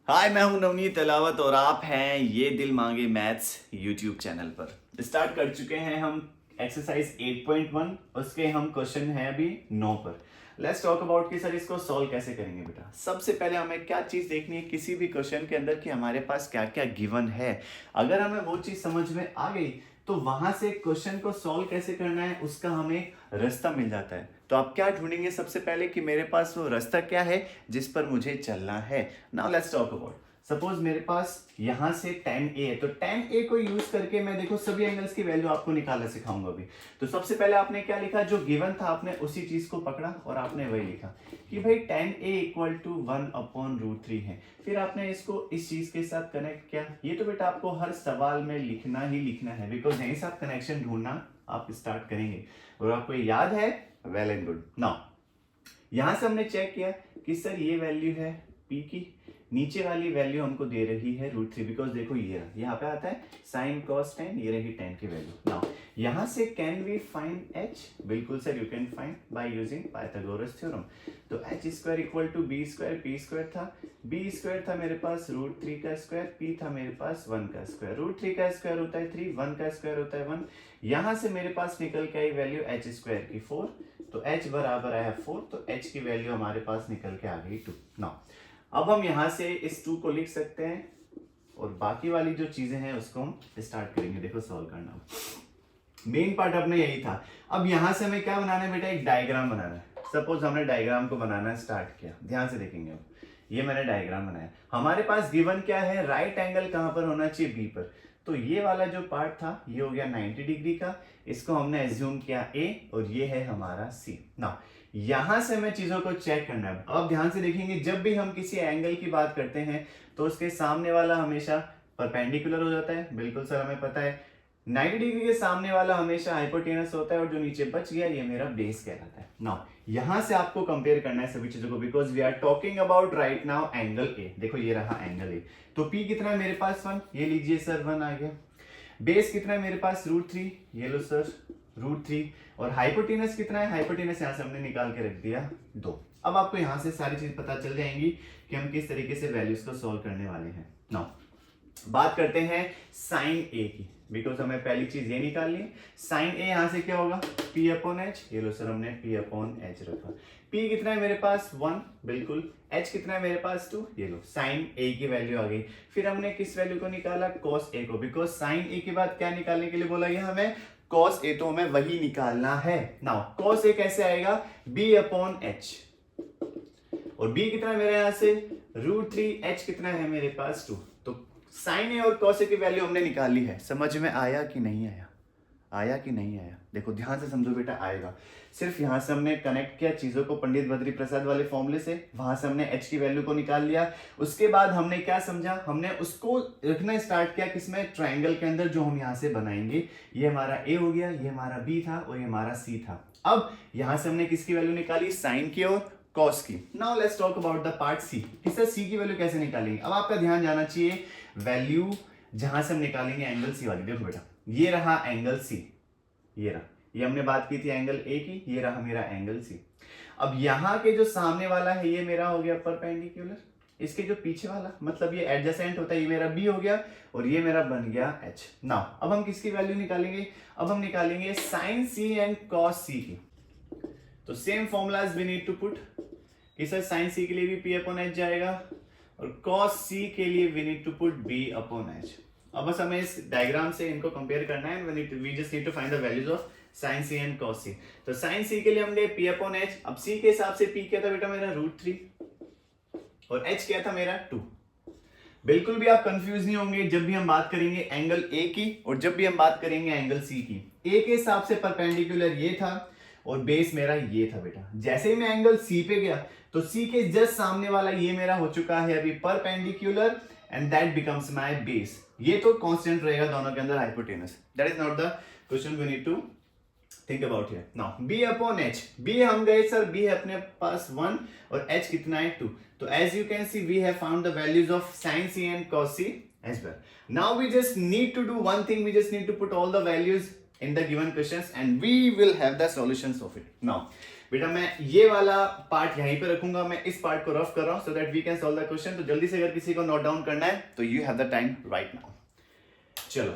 हाय, मैं हूं नवनीत अलावत और आप हैं ये दिल मांगे मैथ्स यूट्यूब चैनल पर। स्टार्ट कर चुके हैं हम एक्सरसाइज 8.1। उसके हम क्वेश्चन हैं अभी 9 पर। लेट्स टॉक अबाउट कि सर इसको सॉल्व कैसे करेंगे बेटा। सबसे पहले हमें क्या चीज़ देखनी है किसी भी क्वेश्चन के अंदर कि हमारे पास क्या क्या गिवन है। अगर हमें वो चीज़ समझ में आ गई तो वहां से क्वेश्चन को सॉल्व कैसे करना है उसका हमें रास्ता मिल जाता है। तो आप क्या ढूंढेंगे सबसे पहले कि मेरे पास वो रास्ता क्या है जिस पर मुझे चलना है। Now let's talk about, suppose मेरे पास यहां से tan a है तो tan a को यूज करके मैं देखो सभी एंगल्स की वैल्यू आपको निकालना सिखाऊंगा अभी। तो सबसे पहले आपने क्या लिखा, जो गिवन था आपने उसी चीज को पकड़ा और आपने वही लिखा कि भाई tan a इक्वल टू 1/√3 है। फिर आपने इसको इस चीज के साथ कनेक्ट किया। ये तो बेटा आपको हर सवाल में लिखना ही लिखना है, बिकॉज यहीं से आप कनेक्शन ढूंढना आप स्टार्ट करेंगे और आपको ये याद है, वेल एंड गुड। नाउ यहां से हमने चेक किया कि सर ये वैल्यू है p की, नीचे वाली वैल्यू हमको दे रही है √3, बिकॉज देखो ये यहाँ पे आता है sin cos tan, ये रही tan की वैल्यू। नाउ यहां से कैन वी फाइंड h? बिल्कुल sir, you can find by using Pythagoras theorem. तो h² equal to b² p² था, b² था मेरे पास √3 का स्क्वायर, p था मेरे पास 1 का स्क्वायर। √3 का स्क्वायर होता है 3, 1 का स्क्वायर होता है 1। यहां से मेरे पास निकल के आई वैल्यू h² की 4, तो h बराबर आया 4, तो h की वैल्यू हमारे पास निकल के आ गई 2। नाउ अब हम यहां से इस 2 को लिख सकते हैं और बाकी वाली जो चीजें हैं उसको हम स्टार्ट करेंगे। देखो सॉल्व करना, मेन पार्ट अपने यही था। अब यहां से हमें क्या बनाना है बेटा, एक डायग्राम बनाना है। सपोज हमने डायग्राम को बनाना स्टार्ट किया, ध्यान से देखेंगे। अब ये मैंने डायग्राम बनाया, हमारे पास गिवन क्या है, राइट एंगल कहां पर होना चाहिए, बी पर। तो ये वाला जो पार्ट था ये हो गया 90 डिग्री का, इसको हमने एज्यूम किया ए और ये है हमारा सी। ना यहां से हमें चीजों को चेक करना है। अब ध्यान से देखेंगे, जब भी हम किसी एंगल की बात करते हैं तो उसके सामने वाला हमेशा परपेंडिकुलर हो जाता है। बिल्कुल सर, हमें पता है 90 डिग्री के सामने वाला हमेशा हाइपोटेनस होता है और जो नीचे बच गया ये मेरा बेस कहलाता है। नाउ यहां से आपको कंपेयर करना है सभी चीजों को, because we are talking about right now angle A. देखो ये रहा एंगल ए, तो P कितना है मेरे पास 1, ये लीजिए सर 1 आ गया। बेस कितना है मेरे पास √3, ये लो सर √3। और हाइपोटेनस कितना है, हाइपोटेनस यहां से हमने निकाल के रख दिया 2। अब आपको यहां से सारी चीज पता चल जाएंगी कि हम किस तरीके से वैल्यूज को सॉल्व करने वाले हैं। नाउ बात करते हैं sin a की, बिकॉज हमें पहली चीज ये निकालनी है। sin a यहां से क्या होगा, p/h। ये लो सर हमने p/h रखा। p कितना है मेरे पास 1, बिल्कुल। h कितना है मेरे पास 2, ये लो sin a की वैल्यू आ गई। फिर हमने किस वैल्यू को निकाला, cos a को, बिकॉज sin a के बाद क्या निकालने के लिए बोला गया हमें, cos a, तो हमें वही निकालना है। नाउ cos a कैसे आएगा, b/h। और b कितना है मेरे यहां से √3, h कितना है मेरे पास 2। तो साइन ए और कॉस ए की वैल्यू हमने निकाली है। समझ में आया कि नहीं आया, आया कि नहीं आया? देखो ध्यान से समझो बेटा, आएगा। सिर्फ यहां से हमने कनेक्ट किया चीजों को पंडित बद्री प्रसाद वाले फॉर्मूले से, वहां से हमने h की वैल्यू को निकाल लिया। उसके बाद हमने क्या समझा, हमने उसको रखना स्टार्ट किया किसमें, ट्राइंगल के अंदर जो हम यहां से बनाएंगे। ये हमारा a हो गया, ये हमारा b था और ये हमारा c था। अब यहां से हमने किसकी वैल्यू निकाली, साइन की और कॉस की। Now let's talk about the part C, कि सर सी की वैल्यू कैसे निकालेंगे। अब आपका ध्यान जाना चाहिए वैल्यू जहां से हम निकालेंगे एंगल सी वाली। देखो बेटा, ये रहा एंगल सी, ये रहा, ये हमने बात की थी एंगल ए की, ये रहा मेरा एंगल सी। अब यहाँ के जो सामने वाला है ये मेरा हो गया परपेंडिकुलर, इसके जो पीछे वाला मतलब ये एडजेसेंट होता है, ये मेरा बी हो गया और ये मेरा बन गया एच। नाउ अब हम किसकी वैल्यू निकालेंगे, अब हम निकालेंगे sine C and cos C की। तो same formulas we need to put, कि सर साइन सी के लिए भी p/h जाएगा और cos c के लिए we need to put b/h। अब बस हमें इस डायग्राम से इनको कंपेयर करना है, we just need to find the values of sin c and cos c। तो sin c के लिए हमने p/h, अब c के हिसाब से p क्या था बेटा मेरा √3 और h क्या था मेरा 2। बिल्कुल भी आप कंफ्यूज नहीं होंगे जब भी हम बात करेंगे एंगल a की और जब भी हम बात करेंगे एंगल c की। a के हिसाब से परपेंडिकुलर ये था और बेस मेरा ये था बेटा। जैसे ही मैं एंगल सी पे गया तो सी के जस्ट सामने वाला ये मेरा हो चुका है अभी perpendicular and that becomes my base. ये तो कांस्टेंट रहेगा दोनों के अंदर hypotenuse. That is not the question we need to think about here. Now b/h, b हम गए सर, b है अपने पास 1 और h कितना है 2। तो as you can see we have found the values of sin c and cos c as well. Now we just need to do one thing, we just need to put all the values in the given questions and we will have the solutions of it. Now बेटा मैं ये वाला part यहीं पे रखूंगा, मैं इस part को रफ कर रहा हूं so that we can solve the question. तो जल्दी से अगर किसी को नोट डाउन करना है तो you have the time right now. चलो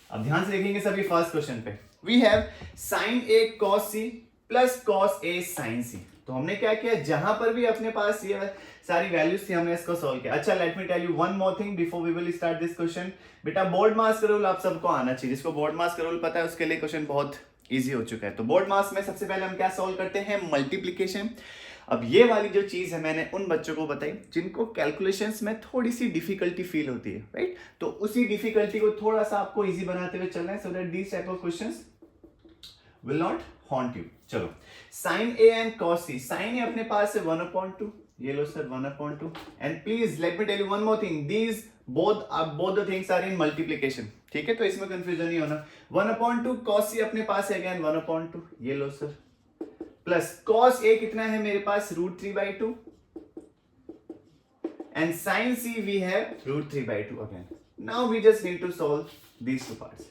अब ध्यान से देखेंगे सभी फर्स्ट क्वेश्चन पे। We have sin a cos c plus cos a sin c। तो हमने क्या किया, जहां पर भी अपने पास ये सारी वैल्यूज थी हमने इसको सॉल्व किया। अच्छा let me tell you one more thing before we will start this question. बेटा बोर्ड मास का रूल आप सबको आना चाहिए, जिसको बोर्ड मास का रूल पता है उसके लिए क्वेश्चन बहुत इजी हो चुका है। तो बोर्ड मास में सबसे पहले हम क्या सॉल्व करते हैं, मल्टीप्लीकेशन। अब ये वाली जो चीज है मैंने उन बच्चों को बताई जिनको कैलकुलेशंस में थोड़ी सी डिफिकल्टी फील होती है, राइट। तो उसी डिफिकल्टी को थोड़ा सा आपको इजी बनाते हुए चलना है so that these type of questions will not haunt you. चलो sin a and cos c। sin a अपने पास है 1/2, ये लो sir 1/2 and please let me tell you one more thing, these both the things are in multiplication, ठीक है, तो इसमें कंफ्यूजन नहीं होना। 1/2 cos c अपने पास है अगेन 1/2, ये लो सर, प्लस cos a कितना है मेरे पास √3/2 and sin c we have √3/2 again. Now we just need to solve these two parts.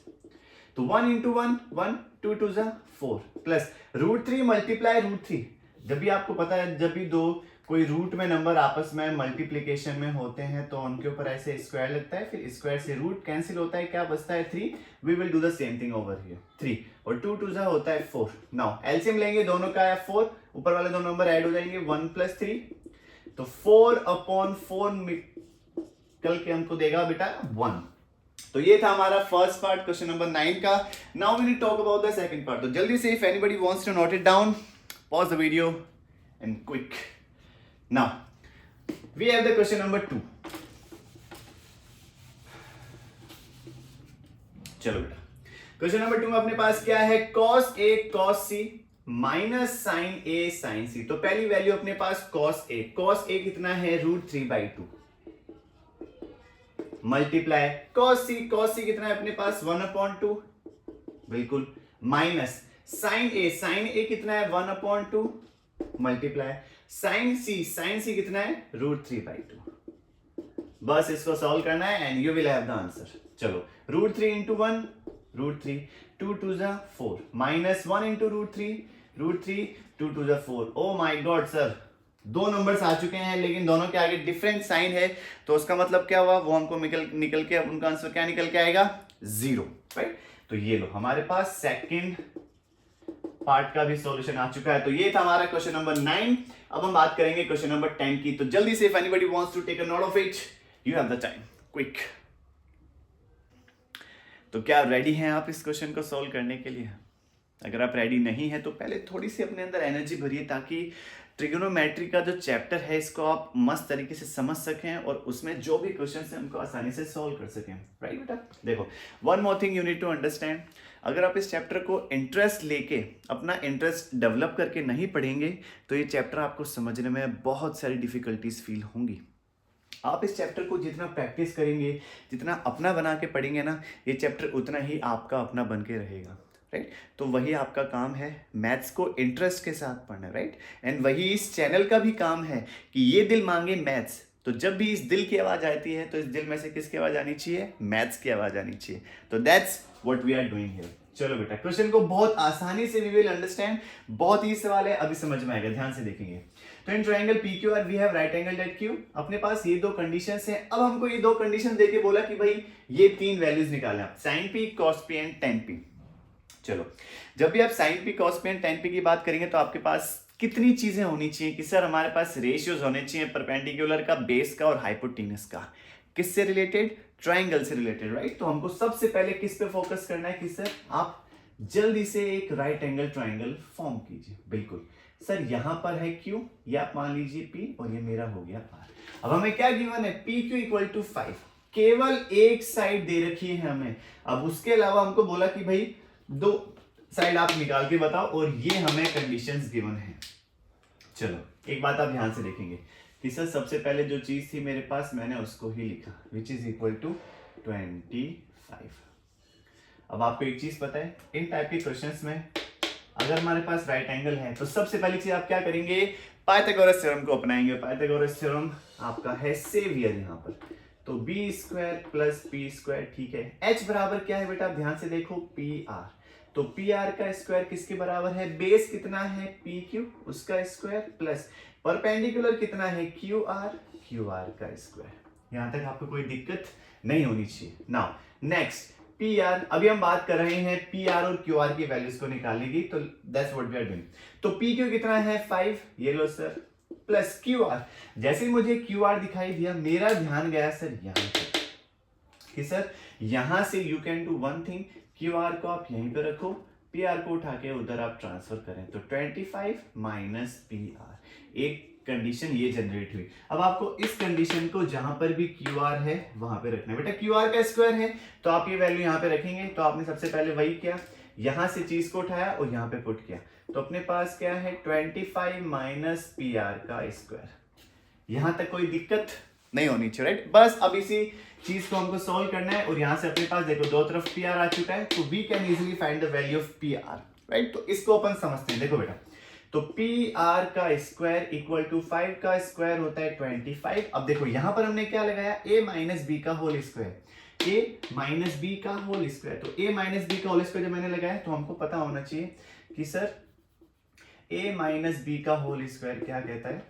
तो 1 into 1 1, 2 2 जा 4 प्लस √3 मल्टीप्लाई √3। जब भी आपको पता है जब भी दो कोई रूट में नंबर आपस में मल्टीप्लिकेशन में होते हैं तो उनके ऊपर ऐसे स्क्वायर लगता है, फिर स्क्वायर से रूट कैंसिल होता है, क्या बचता है 3। We will do the same thing over here, 3 और 2 2 जा होता है 4। नाउ एलसीएम लेंगे दोनों का है 4, ऊपर वाले दो नंबर ऐड हो जाएंगे 1 + 3, तो 4/4 निकल के हमको देगा बेटा 1। तो ये था हमारा फर्स्ट पार्ट क्वेश्चन नंबर 9 का। Now we will talk about the second part. तो जल्दी से if anybody wants to note it down, pause the video and quick. Now we have the question number 2। चलो बेटा क्वेश्चन नंबर 2 में अपने पास क्या है, cos a cos c minus sin a sin c। तो पहली वैल्यू अपने पास cos a कितना है √3/2 मल्टीप्लाई cos c कितना है अपने पास 1/2 बिल्कुल, माइनस sin a कितना है 1/2 मल्टीप्लाई sin c कितना है √3/2। बस इसको सॉल्व करना है and you will have the answer. चलो √3 into 1 √3, 2 2 जा 4 माइनस 1 into √3 2 2 जा 4। ओ माय गॉड सर, दो नंबर्स आ चुके हैं लेकिन दोनों के आगे डिफरेंट साइन है, तो उसका मतलब क्या हुआ, वो हमको निकल के उनका आंसर क्या निकल के आएगा 0, राइट। तो ये लो हमारे पास सेकंड पार्ट का भी सॉल्यूशन आ चुका है। तो ये था हमारा क्वेश्चन नंबर 9। अब हम बात करेंगे क्वेश्चन नंबर 10 की। तो जल्दी से if anybody wants to take a note of it, you have the time, quick. तो क्या रेडी हैं आप इस क्वेश्चन को सॉल्व करने के लिए? अगर आप रेडी नहीं है तो पहले थोड़ी सी अपने अंदर एनर्जी भरिए ताकि ट्रिगोनोमेट्री का जो चैप्टर है इसको आप मस्त तरीके से समझ सकें और उसमें जो भी क्वेश्चंस हैं उनको आसानी से सॉल्व कर सकें, राइट बेटा। देखो one more thing you need to understand, अगर आप इस चैप्टर को इंटरेस्ट लेके अपना इंटरेस्ट डेवलप करके नहीं पढ़ेंगे तो ये चैप्टर आपको समझने में बहुत सारी डिफिकल्टीज फील होंगी। आप इस चैप्टर को जितना प्रैक्टिस करेंगे, जितना अपना बना के पढ़ेंगे ना, ये चैप्टर उतना ही आपका अपना बन के रहेगा, राइट। तो वही आपका काम है, मैथ्स को इंटरेस्ट के साथ पढ़ना, राइट। एंड वही इस चैनल का भी काम है कि ये दिल मांगे मैथ्स। तो जब भी इस दिल की आवाज़ आती है तो इस दिल में से किसकी आवाज़ आनी चाहिए, मैथ्स की आवाज़ आनी चाहिए। तो that's what we are doing here. चलो बेटा क्वेश्चन को बहुत आसानी से वी विल अंडरस्टैंड, बहुत ही सवाल है, अभी समझ में आएगा, ध्यान से देखेंगे। तो in triangle PQR we have right angle at Q। अपने पास ये दो कंडीशंस हैं। अब हमको ये दो कंडीशन देके बोला कि भाई ये तीन वैल्यूज निकालना, sin P cos P and tan P। चलो जब भी आप sin P cos P and tan P की बात करेंगे तो आपके पास कितनी चीजें होनी चाहिए कि सर हमारे पास रेशियोज होने चाहिए परपेंडिकुलर का, बेस का और हाइपोटेनस का। किससे रिलेटेड, ट्रायंगल से रिलेटेड, राइट। तो हमको सबसे पहले किस पे फोकस करना है कि सर आप जल्दी से एक राइट एंगल ट्रायंगल फॉर्म कीजिए। बिल्कुल सर, यहां पर है Q, ये आप मान लीजिए P और ये मेरा हो गया R। अब हमें क्या गिवन है, PQ = 5। केवल एक साइड दे रखी है हमें। अब उसके अलावा हमको बोला कि भाई दो साइड आप निकाल के बताओ और ये हमें कंडीशंस गिवन है। चलो एक बात आप ध्यान से देखेंगे कि सर सबसे पहले जो चीज थी मेरे पास मैंने उसको ही लिखा, विच इज इक्वल टू 25। अब आपको एक चीज पता है, इन टाइप के क्वेश्चंस में अगर हमारे पास राइट एंगल है तो सबसे पहली चीज आप क्या करेंगे, पाइथागोरस थ्योरम को अपनाएंगे। पाइथागोरस थ्योरम आपका है सेवियर यहाँ पर, तो b² + p², ठीक है। h बराबर क्या है बेटा, ध्यान से देखो PR। तो पी आर का स्क्वायर किसके बराबर है, बेस कितना है पी क्यू उसका स्क्वायर प्लस परपेंडिकुलर कितना है क्यू आर का स्क्वायर। यहां तक आपको कोई दिक्कत नहीं होनी चाहिए। नाउ नेक्स्ट पी आर, अभी हम बात कर रहे हैं पी आर और क्यू आर की वैल्यूज को निकालने की, तो that's what we are doing. तो पी क्यू कितना है 5, ये लो सर, प्लस क्यू आर, जैसे मुझे क्यू आर दिखाई दिया मेरा ध्यान गया सर यहां पर कि सर यहां से you can do one thing, Q R को आप यहीं पे रखो, पी आर को उठा के उधर आप ट्रांसफर करें, तो 25 माइनस पी आर, एक कंडीशन ये जनरेट हुई। अब आपको इस कंडीशन को जहां पर भी क्यू आर है वहां पे रखना है। बेटा क्यू आर का स्क्वायर है तो आप ये वैल्यू यहां पे रखेंगे, तो आपने सबसे पहले वही किया, यहां से चीज को उठाया और यहां पे पुट किया, तो अपने पास क्या है 25 माइनस पी आर का स्क्वायर। यहां तक कोई दिक्कत नहीं होनी चाहिए, राइट। बस अब इसी चीज को हमको सॉल्व करना है और यहां से अपने पास देखो दो तरफ पी आर आ चुका है, तो we can easily find the value of P R, right. तो इसको अपन समझते हैं, देखो बेटा, तो पी आर का स्क्वायर इक्वल टू 5 का स्क्वायर होता है 25। अब देखो यहां पर हमने क्या लगाया, a माइनस बी का whole square, a minus B का होल स्क्वायर, तो a माइनस बी का होल स्क्वायर जब मैंने लगाया तो हमको पता होना चाहिए कि सर a माइनस बी का होल स्क्वायर क्या कहता है,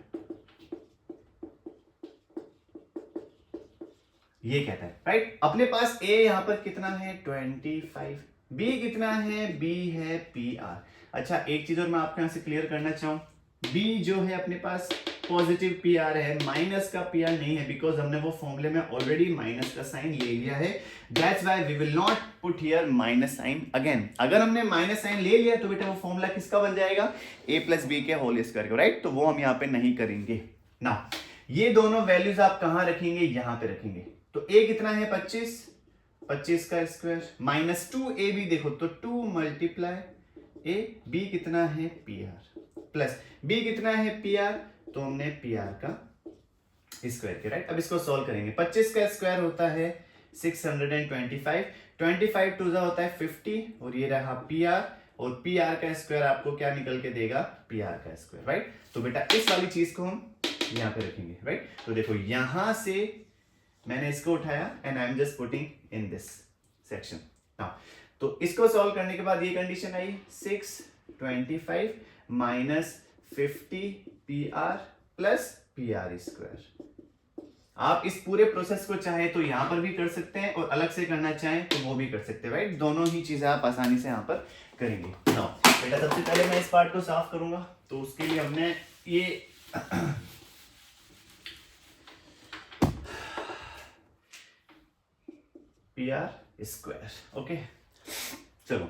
ये कहता है, राइट। अपने पास a यहां पर कितना है 25, b कितना है, b है पी आर। अच्छा एक चीज और मैं आपके यहां से क्लियर करना चाहूं, b जो है अपने पास पॉजिटिव पी आर है, माइनस का पी आर नहीं है, बिकॉज हमने वो फॉर्मूले में ऑलरेडी माइनस का साइन ले लिया है, that's why we will not put here minus sine again. अगर हमने माइनस साइन ले लिया तो बेटा वो फॉर्मूला किसका बन जाएगा, a प्लस बी के होल स्क्वायर का, राइट। तो वो हम यहाँ पे नहीं करेंगे ना। ये दोनों वैल्यूज आप कहां रखेंगे, यहां पे रखेंगे, तो a कितना है 25, 25 का स्क्वायर माइनस 2a भी देखो तो 2 मल्टीप्लाई a, b कितना है पी आर प्लस b कितना है पी आर, तो हमने पी आर का स्क्वायर किया, राइट। अब इसको सॉल्व करेंगे, 25 का स्क्वायर होता है 625, 25 टू जा होता है 50 और ये रहा पी आर, और पी आर का स्क्वायर आपको क्या निकल के देगा, पी आर का स्क्वायर, राइट। तो बेटा इस वाली चीज को हम यहां पे रखेंगे, राइट। तो देखो यहां से मैंने इसको उठाया and I am just putting in this section now. तो इसको सॉल्व करने के बाद ये कंडीशन आई 625 minus 50 P R plus P R square. आप इस पूरे प्रोसेस को चाहे तो यहां पर भी कर सकते हैं और अलग से करना चाहें तो वो भी कर सकते हैं, राइट। दोनों ही चीजें आप आसानी से यहां पर करेंगे। नाउ बेटा सबसे पहले मैं इस पार्ट को साफ करूंगा, तो उसके लिए हमने ये पी आर स्क्वायर, ओके। चलो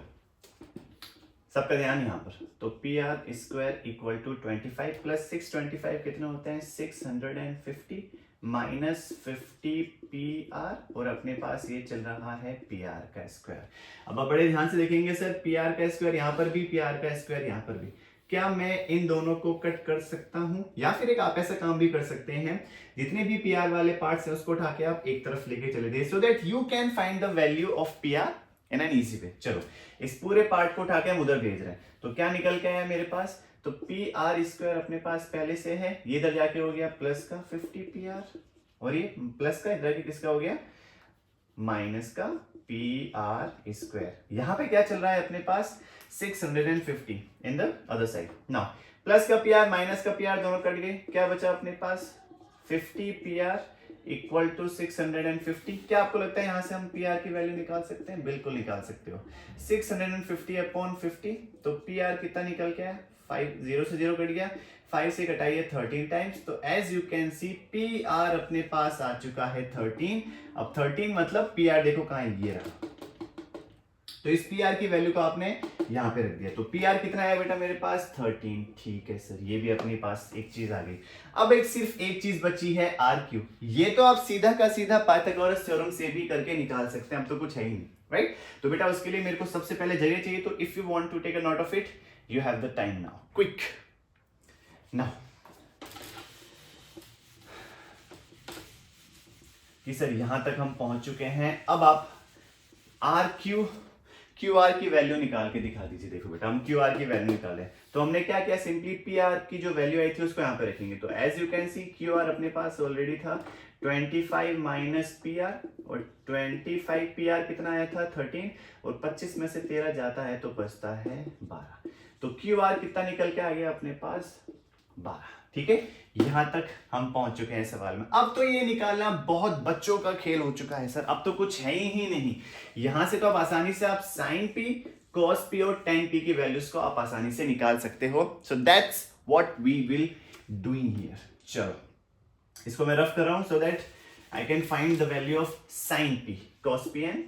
सबका ध्यान यहां पर, तो P R square equal to 25 plus 625 कितना होता है 650 माइनस 50 पी आर, और अपने पास ये चल रहा है पी आर का स्क्वायर। अब आप बड़े ध्यान से देखेंगे सर पी आर का स्क्वायर यहां पर भी, पी आर का स्क्वायर यहां पर भी, क्या मैं इन दोनों को कट कर सकता हूं, या फिर एक आप ऐसा काम भी कर सकते हैं, जितने भी पी आर वाले पार्ट्स हैं उसको उठा के आप एक तरफ लेके चले जाइए, so that you can find the value of P R in an easy way. चलो इस पूरे पार्ट को उठा के हम उधर भेज रहे हैं, तो क्या निकल के आया मेरे पास, तो पी आर स्क्वायर अपने पास पहले से है, ये इधर जाके हो गया प्लस का 50 पी आर, और ये प्लस का इधर किसका हो गया माइनस का पी आर स्क्वायर। यहां पे क्या चल रहा है अपने पास 650 in the other side. Now plus का पी आर माइनस का पी आर दोनों कट गए, क्या बचा अपने पास 50 पी आर इक्वल टू 650। क्या आपको लगता है यहां से हम पी आर की वैल्यू निकाल सकते हैं, बिल्कुल निकाल सकते हो, 650 अपॉन 50, तो पी आर कितना निकल के आया 5, 0 से 0 कट गया, 5 से कटाइए 13 टाइम्स, तो as you can see P R अपने पास आ चुका है 13। अब 13 मतलब पी आर देखो कहां है, ये रहा, तो इस पी आर की वैल्यू को आपने यहां पे रख दिया, तो पी आर कितना है बेटा मेरे पास 13। ठीक है सर, ये भी अपने पास एक चीज आ गई। अब सिर्फ एक चीज बची है आर क्यू, ये तो आप सीधा का सीधा पाइथागोरस थ्योरम से भी करके निकाल सकते हैं, अब तो कुछ है ही नहीं, राइट। तो बेटा उसके लिए मेरे को सबसे पहले जगह चाहिए, तो if you want to take a note of it you have the time now, quick now. कि सर यहां तक हम पहुंच चुके हैं, अब आप आर क्यू क्यू आर की वैल्यू निकाल के दिखा दीजिए। देखो बेटा, हम क्यू आर की वैल्यू निकाले तो हमने क्या किया, सिंपली पी आर की जो वैल्यू आई थी उसको यहाँ पे रखेंगे। तो as you can see Q R अपने पास ऑलरेडी था 25 माइनस पी आर, और 25 पी आर कितना आया था 13, और 25 में से 13 जाता है तो बचता है 12। तो क्यू आर कितना निकल के आ गया अपने पास 12। ठीक है, यहां तक हम पहुंच चुके हैं सवाल में। अब तो ये निकालना बहुत बच्चों का खेल हो चुका है सर, अब तो कुछ है ही नहीं। यहां से तो आप आसानी से आप साइन पी, कॉस पी और टेन पी की वैल्यूज को आप आसानी से निकाल सकते हो। So that's what we will doing here. चलो इसको मैं रफ कर रहा हूं so that I can find the value of sine P, cos P and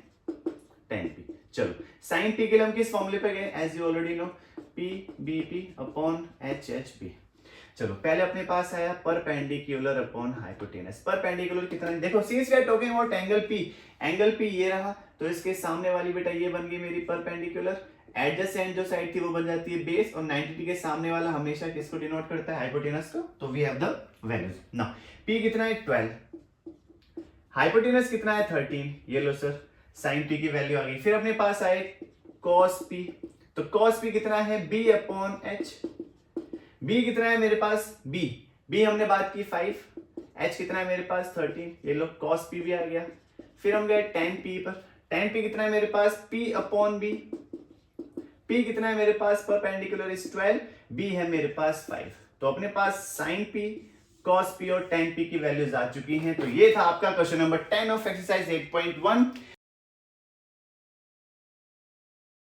tan P. चलो साइन पी के लिए हम किस फॉर्मूले पे गए, as you already know, P B P upon H H P. चलो पहले अपने पास आया परपेंडिकुलर अपॉन हाइपोटेनस। परपेंडिकुलर कितना है, देखो since we are talking about angle P, angle P ये रहा, तो इसके सामने वाली बेटा ये बन गई मेरी परपेंडिकुलर, एडजेसेंट जो साइड थी वो बन जाती है बेस, और 90 के सामने वाला हमेशा किसको डिनोट करता है, हाइपोटेनस को। तो we have the values now. P कितना है 12, हाइपोटेनस कितना है 13, ये लो सर साइन पी की वैल्यू आ गई। फिर अपने पास आए कॉस पी, तो कॉस पी कितना है बी अपॉन एच, बी कितना है मेरे पास बी हमने बात की 5, एच कितना है मेरे पास 13, ये लो कॉस पी भी आ गया। फिर हम गए टेन पी पर, टेन पी कितना है मेरे पास पी अपॉन बी, पी कितना है मेरे पास परपेंडिकुलर इज 12, बी है मेरे पास 5। तो अपने पास साइन पी, कॉस पी और टेन पी की वैल्यूज आ चुकी हैं। तो ये था आपका क्वेश्चन नंबर 10 ऑफ एक्सरसाइज 8.1।